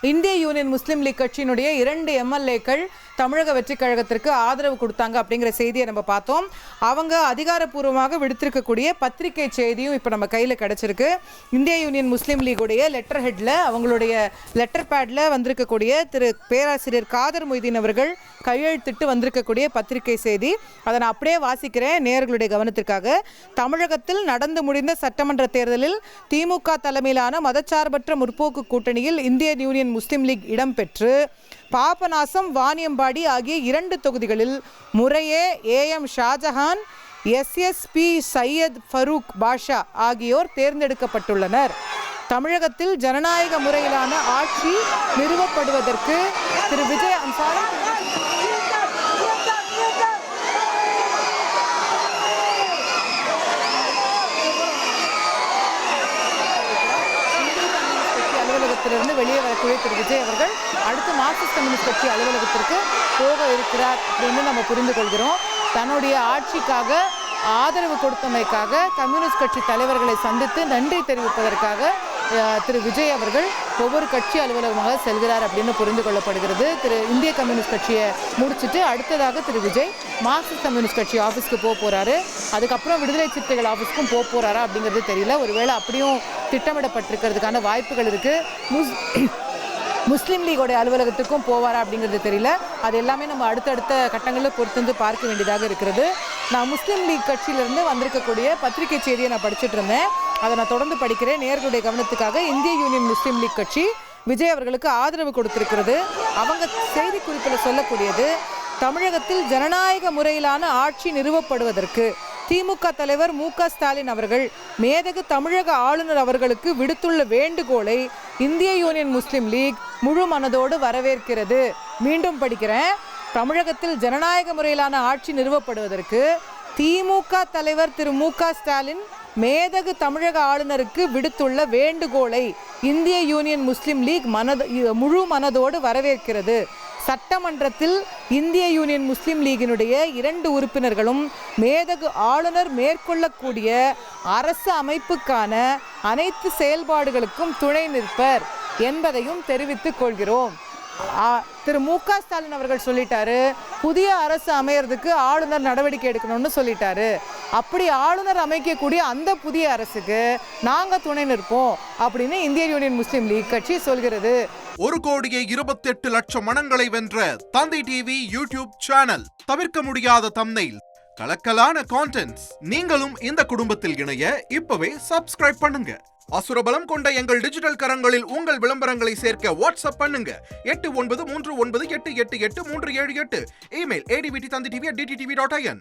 இந்திய யூனியன் முஸ்லீம் லீக் கட்சியினுடைய 2 எம்எல்ஏக்கள் தமிழக வெற்றி கழகத்திற்கு ஆதரவு கொடுத்தாங்க அப்படிங்கிற செய்தியை நம்ம பார்த்தோம். அவங்க அதிகாரப்பூர்வமாக விடுத்திருக்கக்கூடிய பத்திரிகை செய்தியும் இப்போ நம்ம கையில் கிடச்சிருக்கு. இந்திய யூனியன் முஸ்லீம் லீகுடைய லெட்டர் ஹெட்டில், அவங்களுடைய லெட்டர் பேடில் வந்திருக்கக்கூடிய திரு பேராசிரியர் காதர் மொய்தீன் அவர்கள் கையெழுத்திட்டு வந்திருக்கக்கூடிய பத்திரிகை செய்தி. அதை நான் அப்படியே வாசிக்கிறேன் நேயர்களுடைய கவனத்திற்காக. தமிழகத்தில் நடந்து முடிந்த சட்டமன்ற தேர்தலில் திமுக தலைமையிலான மதச்சார்பற்ற முற்போக்கு கூட்டணியில் இந்தியன் யூனியன் முஸ்லீம் லீக் இடம்பெற்று பாபநாசம், வாணியம்பாடி ஆகிய 2 தொகுதிகளில் முறையே AM ஷாஜஹான், SSP சையத் ஃபரூக் பாஷா ஆகியோர் தேர்ந்தெடுக்கப்பட்டுள்ளனர். தமிழகத்தில் ஜனநாயக முறையிலான ஆட்சி நிறுவப்படுவதற்கு திரு விஜய் அன்சாரி அலுவலகத்திலிருந்து வெளியே வரக்கூடிய திரு விஜய் அவர்கள் அடுத்து மார்க்சிஸ்ட் கம்யூனிஸ்ட் கட்சி அலுவலகத்திற்கு போக இருக்கிறார் அப்படின்னு நம்ம புரிந்து கொள்கிறோம். தன்னுடைய ஆட்சிக்காக ஆதரவு கொடுத்தமைக்காக கம்யூனிஸ்ட் கட்சி தலைவர்களை சந்தித்து நன்றி தெரிவிப்பதற்காக திரு விஜய் அவர்கள் ஒவ்வொரு கட்சி அலுவலகமாக செல்கிறார் அப்படின்னு புரிந்து கொள்ளப்படுகிறது. இந்திய கம்யூனிஸ்ட் கட்சியை முடிச்சுட்டு அடுத்ததாக திரு விஜய் மார்க்சிஸ்ட் கம்யூனிஸ்ட் கட்சி ஆஃபீஸ்க்கு போகிறாரு. அதுக்கப்புறம் விடுதலை சிறுத்தைகள் ஆஃபீஸ்க்கும் போகிறாரா அப்படிங்கிறது தெரியல. ஒருவேளை அப்படியும் திட்டமிடப்பட்டிருக்கிறதுக்கான வாய்ப்புகள் இருக்குது. முஸ்லீம் லீகோடைய அலுவலகத்துக்கும் போவாரா அப்படிங்கிறது தெரியல. அது எல்லாமே நம்ம அடுத்தடுத்த கட்டங்களில் பொறுத்து பார்க்க வேண்டியதாக இருக்கிறது. நான் முஸ்லீம் லீக் கட்சியிலிருந்து வந்திருக்கக்கூடிய பத்திரிகை செய்தியை நான் படிச்சுட்டு இருந்தேன். அதை நான் தொடர்ந்து படிக்கிறேன் நேயர்களுடைய கவனத்துக்காக. இந்திய யூனியன் முஸ்லீம் லீக் கட்சி விஜய் அவர்களுக்கு ஆதரவு கொடுத்திருக்கிறது. அவங்க செய்தி குறிப்பில் சொல்லக்கூடியது, தமிழகத்தில் ஜனநாயக முறையிலான ஆட்சி நிறுவப்படுவதற்கு திமுக தலைவர் மு.க. ஸ்டாலின் அவர்கள் மேதகு தமிழக ஆளுநர் அவர்களுக்கு விடுத்துள்ள வேண்டுகோளை இந்திய யூனியன் முஸ்லீம் லீக் முழு மனதோடு வரவேற்கிறது. மீண்டும் படிக்கிறேன். தமிழகத்தில் ஜனநாயக முறையிலான ஆட்சி நிறுவப்படுவதற்கு திமுக தலைவர் திரு மு.க. ஸ்டாலின் மேதகு தமிழக ஆளுநருக்கு விடுத்துள்ள வேண்டுகோளை இந்திய யூனியன் முஸ்லீம் லீக் முழு மனதோடு வரவேற்கிறது. சட்டமன்றத்தில் இந்திய யூனியன் முஸ்லீம் லீகினுடைய 2 உறுப்பினர்களும் மேதகு ஆளுநர் மேற்கொள்ளக்கூடிய அரசு அமைப்புக்கான அனைத்து செயல்பாடுகளுக்கும் துணை நிற்பர் என்பதையும் தெரிவித்துக் கொள்கிறோம். திரு மு.க. ஸ்டாலின் அவர்கள் சொல்லிட்டாரு, புதிய அரசு அமையறதுக்கு ஆளுநர் நடவடிக்கை எடுக்கணும்னு சொல்லிட்டாரு. அப்படி ஆளுநர் அமைக்கக்கூடிய அந்த புதிய அரசுக்கு நாங்க துணை நிற்போம் அப்படின்னு இந்திய யூனியன் முஸ்லீம் லீக் கட்சி சொல்கிறது. 1,28,00,000 மனங்களை வென்ற தந்தி டிவி யூடியூப் சேனல். தவிர்க்க முடியாத தம்ப்நெயில், கலக்கலான கான்டென்ட்ஸ். நீங்களும் இந்த குடும்பத்தில் இணைய இப்பவே சப்ஸ்கிரைப் பண்ணுங்க. அசுரபலம் கொண்ட எங்கள் டிஜிட்டல் கரங்களில் உங்கள் விளம்பரங்களை சேர்க்க வாட்ஸ்அப் பண்ணுங்க. 8939888838. Email advtthanditv@dttv.in.